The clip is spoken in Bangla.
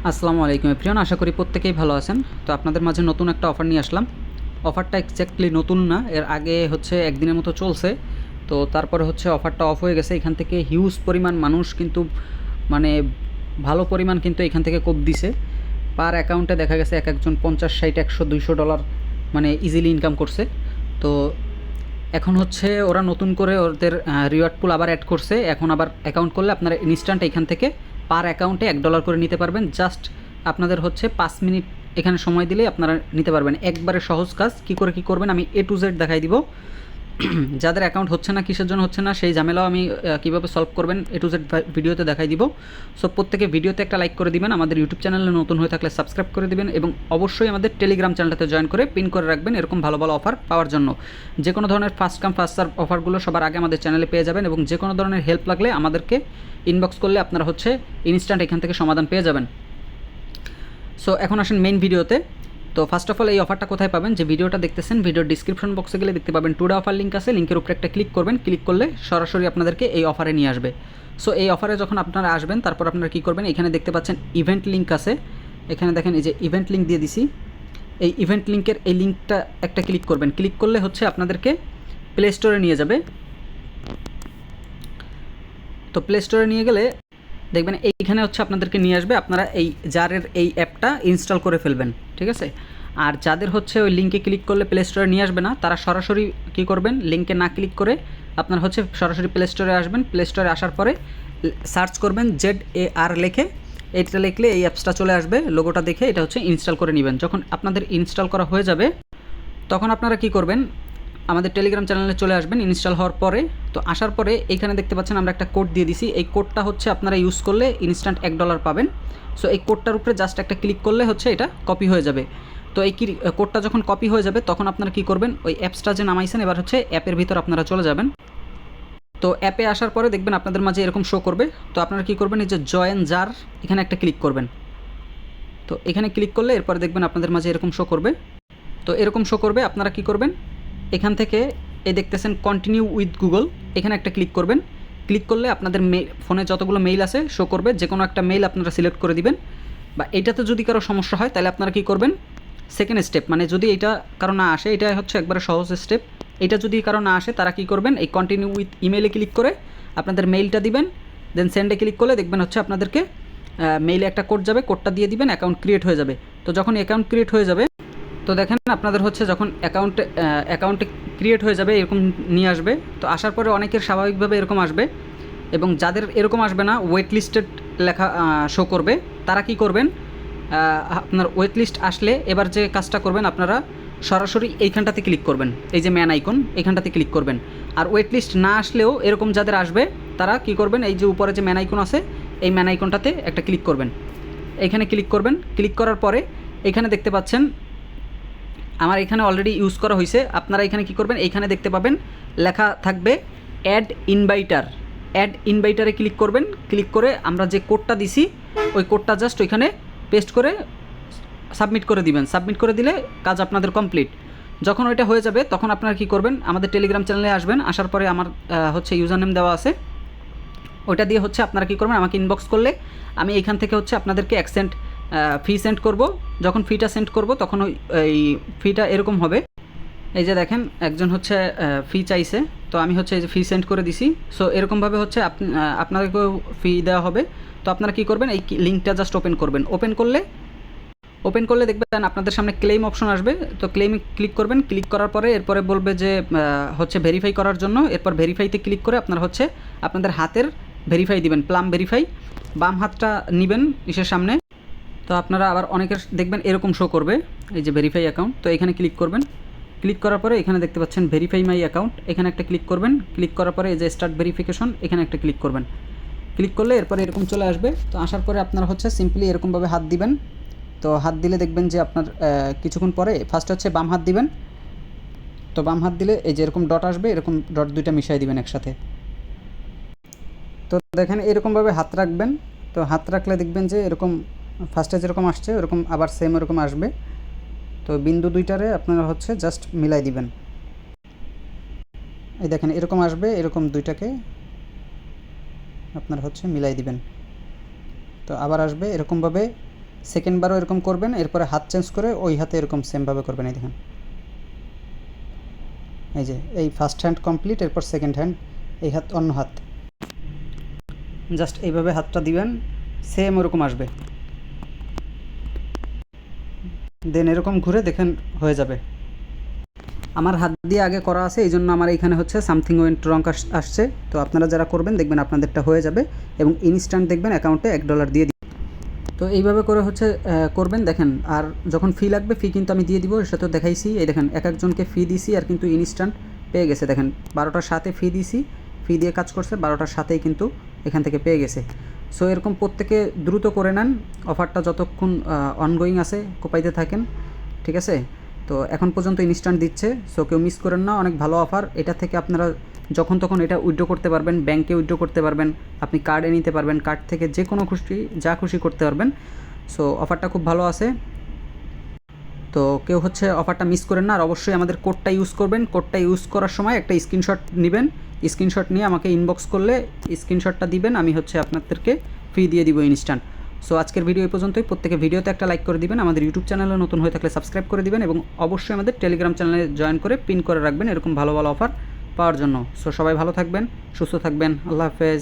আসসালামু আলাইকুম এভরিওয়ান, আশা করি প্রত্যেকেই ভালো আছেন। তো আপনাদের মাঝে নতুন একটা অফার নিয়ে আসলাম। অফারটা এক্স্যাক্টলি নতুন না, এর আগে হচ্ছে একদিনের মতো চলছে। তো তারপরে হচ্ছে অফারটা অফ হয়ে গেছে। এখান থেকে হিউজ পরিমাণ মানুষ কিন্তু মানে ভালো পরিমাণ কিন্তু এখান থেকে কোপ দিছে। পার অ্যাকাউন্টে দেখা গেছে এক একজন 50, 60, 100, $200 মানে ইজিলি ইনকাম করছে। তো এখন হচ্ছে ওরা নতুন করে ওদের রিওয়ার্ড পুল আবার অ্যাড করছে। এখন আবার অ্যাকাউন্ট করলে আপনারা ইনস্ট্যান্ট এখান থেকে পার অ্যাকাউন্টে $1 করে নিতে পারবেন। জাস্ট আপনাদের হচ্ছে 5 মিনিট এখানে সময় দিলেই আপনারা নিতে পারবেন। একবারে সহজ কাজ। কী করে কী করবেন আমি A to Z দেখাই দিব। যাদের অ্যাকাউন্ট হচ্ছে না, কিসের জন্য হচ্ছে না, সেই ঝামেলাও আমি কীভাবে সলভ করবেন A to Z ভিডিওতে দেখাই দিব। সো প্রত্যেকে ভিডিওতে একটা লাইক করে দিবেন, আমাদের ইউটিউব চ্যানেলে নতুন হয়ে থাকলে সাবস্ক্রাইব করে দিবেন এবং অবশ্যই আমাদের টেলিগ্রাম চ্যানেলটাতে জয়েন করে পিন করে রাখবেন এরকম ভালো ভালো অফার পাওয়ার জন্য। যে কোনো ধরনের ফার্স্ট কাম ফার্স্ট সার্ভ অফারগুলো সবার আগে আমাদের চ্যানেলে পেয়ে যাবেন এবং যে কোনো ধরনের হেল্প লাগলে আমাদেরকে ইনবক্স করলে আপনারা হচ্ছে ইনস্ট্যান্ট এখান থেকে সমাধান পেয়ে যাবেন। সো এখন আসেন মেইন ভিডিওতে। তো ফার্স্ট অফ অল এই অফারটা কোথায় পাবেন, যে ভিডিওটা দেখতেছেন ভিডিওর ডিসক্রিপশন বক্সে গেলে দেখতে পাবেন টুডে অফার লিঙ্ক আছে। লিঙ্কের উপরে একটা ক্লিক করবেন, ক্লিক করলে সরাসরি আপনাদেরকে এই অফারে নিয়ে আসবে। সো এই অফারে যখন আপনারা আসবেন তারপর আপনারা কী করবেন, এখানে দেখতে পাচ্ছেন ইভেন্ট লিঙ্ক আছে। এখানে দেখেন এই যে ইভেন্ট লিঙ্ক দিয়ে দিছি। এই ইভেন্ট লিঙ্কের এই লিঙ্কটা একটা ক্লিক করবেন, ক্লিক করলে হচ্ছে আপনাদেরকে প্লে স্টোরে নিয়ে যাবে। তো প্লে স্টোরে নিয়ে গেলে দেখবেন এইখানে হচ্ছে আপনাদেরকে নিয়ে আসবে। আপনারা এই জারের এই অ্যাপটা ইনস্টল করে ফেলবেন, ঠিক আছে। আর যাদের হচ্ছে ওই লিঙ্কে ক্লিক করলে প্লে স্টোরে নিয়ে আসবে না, তারা সরাসরি কী করবেন, লিঙ্কে না ক্লিক করে আপনারা হচ্ছে সরাসরি প্লে স্টোরে আসবেন। প্লে স্টোরে আসার পরে সার্চ করবেন ZAR লিখে, এইটা লিখলে এই অ্যাপসটা চলে আসবে। লোগোটা দেখে এটা হচ্ছে ইনস্টল করে নেবেন। যখন আপনাদের ইনস্টল করা হয়ে যাবে তখন আপনারা কী করবেন, আমাদের টেলিগ্রাম চ্যানেলে চলে আসবেন ইনস্টল হওয়ার পরে। তো আসার পরে এইখানে দেখতে পাচ্ছেন আমরা একটা কোড দিয়ে দিছি। এই কোডটা হচ্ছে আপনারা ইউজ করলে ইনস্ট্যান্ট $1 পাবেন। সো এই কোডটার উপরে জাস্ট একটা ক্লিক করলে হচ্ছে এটা কপি হয়ে যাবে। তো এই কোডটা যখন কপি হয়ে যাবে তখন আপনারা কী করবেন, ওই অ্যাপসটা যে নামাইছেন এবার হচ্ছে অ্যাপের ভিতর আপনারা চলে যাবেন। তো অ্যাপে আসার পরে দেখবেন আপনাদের মাঝে এরকম শো করবে। তো আপনারা কী করবেন, এই যে জয়েন জার এখানে একটা ক্লিক করবেন। তো এখানে ক্লিক করলে এরপরে দেখবেন আপনাদের মাঝে এরকম শো করবে। তো এরকম শো করবে, আপনারা কী করবেন, এখান থেকে এই দেখতেছেন কন্টিনিউ উইথ গুগল, এখানে একটা ক্লিক করবেন। ক্লিক করলে আপনাদের ফোনে যতগুলো মেইল আছে শো করবে। যে কোনো একটা মেইল আপনারা সিলেক্ট করে দিবেন। বা এইটাতে যদি কারো সমস্যা হয় তাহলে আপনারা কী করবেন, সেকেন্ড স্টেপ, মানে যদি এইটা কারো না আসে, এটা হচ্ছে একবারে সহজ স্টেপ। এটা যদি কারো না আসে তারা কী করবেন, এই কন্টিনিউ উইথ ইমেইলে ক্লিক করে আপনাদের মেইলটা দিবেন। দেন সেন্ডে ক্লিক করলে দেখবেন হচ্ছে আপনাদেরকে মেইলে একটা কোড যাবে, কোডটা দিয়ে দিবেন, অ্যাকাউন্ট ক্রিয়েট হয়ে যাবে। তো যখন অ্যাকাউন্ট ক্রিয়েট হয়ে যাবে, তো দেখেন আপনাদের হচ্ছে যখন অ্যাকাউন্টে ক্রিয়েট হয়ে যাবে এরকম নিয়ে আসবে। তো আসার পরে অনেকের স্বাভাবিকভাবে এরকম আসবে এবং যাদের এরকম আসবে না, ওয়েট লিস্টেড লেখা শো করবে। তারা কি করবেন, আপনার ওয়েট লিস্ট আসলে এবার যে কাজটা করবেন, আপনারা সরাসরি এইখানটাতে ক্লিক করবেন, এই যে ম্যান আইকন এইখানটাতে ক্লিক করবেন। আর ওয়েট লিস্ট না আসলেও এরকম যাদের আসবে তারা কি করবেন, এই যে উপরে যে ম্যান আইকন আছে এই ম্যান আইকনটাতে একটা ক্লিক করবেন। এইখানে ক্লিক করবেন, ক্লিক করার পরে এখানে দেখতে পাচ্ছেন আমার এখানে অলরেডি ইউজ করা হয়েছে। আপনারা এখানে কী করবেন, এইখানে দেখতে পাবেন লেখা থাকবে অ্যাড ইনভাইটার। অ্যাড ইনভাইটারে ক্লিক করবেন, ক্লিক করে আমরা যে কোডটা দিছি ওই কোডটা জাস্ট ওইখানে পেস্ট করে সাবমিট করে দিবেন। সাবমিট করে দিলে কাজ আপনাদের কমপ্লিট। যখন ওইটা হয়ে যাবে তখন আপনারা কী করবেন, আমাদের টেলিগ্রাম চ্যানেলে আসবেন। আসার পরে আমার হচ্ছে ইউজার নেম দেওয়া আছে, ওইটা দিয়ে হচ্ছে আপনারা কী করবেন, আমাকে ইনবক্স করলে আমি এইখান থেকে হচ্ছে আপনাদেরকে ফি সেন্ড করব। যখন ফিটা সেন্ড করব তখন এই ফিটা এরকম হবে। এই যে দেখেন একজন হচ্ছে ফি চাইছে, তো আমি হচ্ছে এই যে ফি সেন্ড করে দিছি। সো এরকমভাবে হচ্ছে আপনাদেরকেও ফি দেওয়া হবে। তো আপনারা কী করবেন, এই লিঙ্কটা জাস্ট ওপেন করবেন। ওপেন করলে দেখবেন আপনাদের সামনে ক্লেম অপশন আসবে। তো ক্লেমে ক্লিক করবেন, ক্লিক করার পরে এরপরে বলবে যে হচ্ছে ভেরিফাই করার জন্য। এরপর ভেরিফাইতে ক্লিক করে আপনারা হচ্ছে আপনাদের হাতের ভেরিফাই দিবেন, প্লাম ভেরিফাই। বাম হাতটা নেবেন ইসের সামনে। তো আপনারা আবার অনেকের দেখবেন এরকম শো করবে এই যে ভেরিফাই অ্যাকাউন্ট। তো এখানে ক্লিক করবেন, ক্লিক করার পরে এখানে দেখতে পাচ্ছেন ভেরিফাই মাই অ্যাকাউন্ট, এখানে একটা ক্লিক করবেন। ক্লিক করার পরে এই যে স্টার্ট ভেরিফিকেশন এখানে একটা ক্লিক করবেন। ক্লিক করলে এরপরে এরকম চলে আসবে। তো আসার পরে আপনারা হচ্ছে সিম্পলি এরকমভাবে হাত দিবেন। তো হাত দিলে দেখবেন যে আপনার কিছুক্ষণ পরে ফার্স্ট হচ্ছে বাম হাত দিবেন। তো বাম হাত দিলে এই যে এরকম ডট আসবে, এরকম ডট দুইটা মিশাই দিবেন একসাথে। তো দেখেন এরকমভাবে হাত রাখবেন। তো হাত রাখলে দেখবেন যে এরকম ফার্স্টে যেরকম আসছে ওরকম আবার সেম এরকম আসবে। তো বিন্দু দুইটারে আপনারা হচ্ছে জাস্ট মিলাই দিবেন। এই দেখেন এরকম আসবে, এরকম দুইটাকে আপনারা হচ্ছে মিলাই দিবেন। তো আবার আসবে এরকমভাবে সেকেন্ডবারও এরকম করবেন, এরপরে হাত চেঞ্জ করে ওই হাতে এরকম সেমভাবে করবেন। এই দেখেন, এই যে এই ফার্স্ট হ্যান্ড কমপ্লিট, এরপর সেকেন্ড হ্যান্ড, এই হাত অন্য হাত, জাস্ট এইভাবে হাতটা দিবেন, সেম ওরকম আসবে। দেন এরকম ঘুরে দেখেন হয়ে যাবে। আমার হাত দিয়ে আগে করা আছে, এই জন্য আমার এইখানে হচ্ছে সামথিং ওয়েন্ট রং আসছে। তো আপনারা যারা করবেন দেখবেন আপনাদেরটা হয়ে যাবে এবং ইনস্ট্যান্ট দেখবেন অ্যাকাউন্টে $1 দিয়ে দিই। তো এইভাবে করে হচ্ছে করবেন। দেখেন, আর যখন ফি লাগবে, ফি কিন্তু আমি দিয়ে দিব, এর সাথে দেখাইছি। এই দেখেন এক একজনকে ফি দিছি আর কিন্তু ইনস্ট্যান্ট পেয়ে গেছে। দেখেন 12টার সাথে ফি দিছি, ফি দিয়ে কাজ করছে, 12টার সাথেই কিন্তু এখান থেকে পেয়ে গেছে। সো এরকম প্রত্যেকে দ্রুত করে নেন, অফারটা যতক্ষণ অনগোয়িং আছে কোপাইতে থাকেন, ঠিক আছে। তো এখন পর্যন্ত ইনস্ট্যান্ট দিচ্ছে, সো কেউ মিস করেন না, অনেক ভালো অফার। এটা থেকে আপনারা যখন তখন এটা উইথড্র করতে পারবেন, ব্যাংকে উইথড্র করতে পারবেন, আপনি কার্ডে নিতে পারবেন, কার্ড থেকে যে কোনো খুশি যা খুশি করতে পারবেন। সো অফারটা খুব ভালো আছে। তো কেউ হচ্ছে অফারটা মিস করেন না, আর অবশ্যই আমাদের কোডটা ইউজ করবেন। কোডটা ইউজ করার সময় একটা স্ক্রিনশট নেবেন, স্ক্রিনশট নিয়ে আমাকে ইনবক্স করলে স্ক্রিনশটটা দিবেন, আমি হচ্ছে আপনাদেরকে ফ্রি দিয়ে দিব ইনস্ট্যান্ট। সো আজকের ভিডিও এই পর্যন্তই। প্রত্যেকে ভিডিওতে একটা লাইক করে দিবেন, আমাদের ইউটিউব চ্যানেলে নতুন হয়ে থাকলে সাবস্ক্রাইব করে দিবেন এবং অবশ্যই আমাদের টেলিগ্রাম চ্যানেলে জয়েন করে পিন করে রাখবেন এরকম ভালো ভালো অফার পাওয়ার জন্য। সো সবাই ভালো থাকবেন, সুস্থ থাকবেন, আল্লাহ হাফেজ।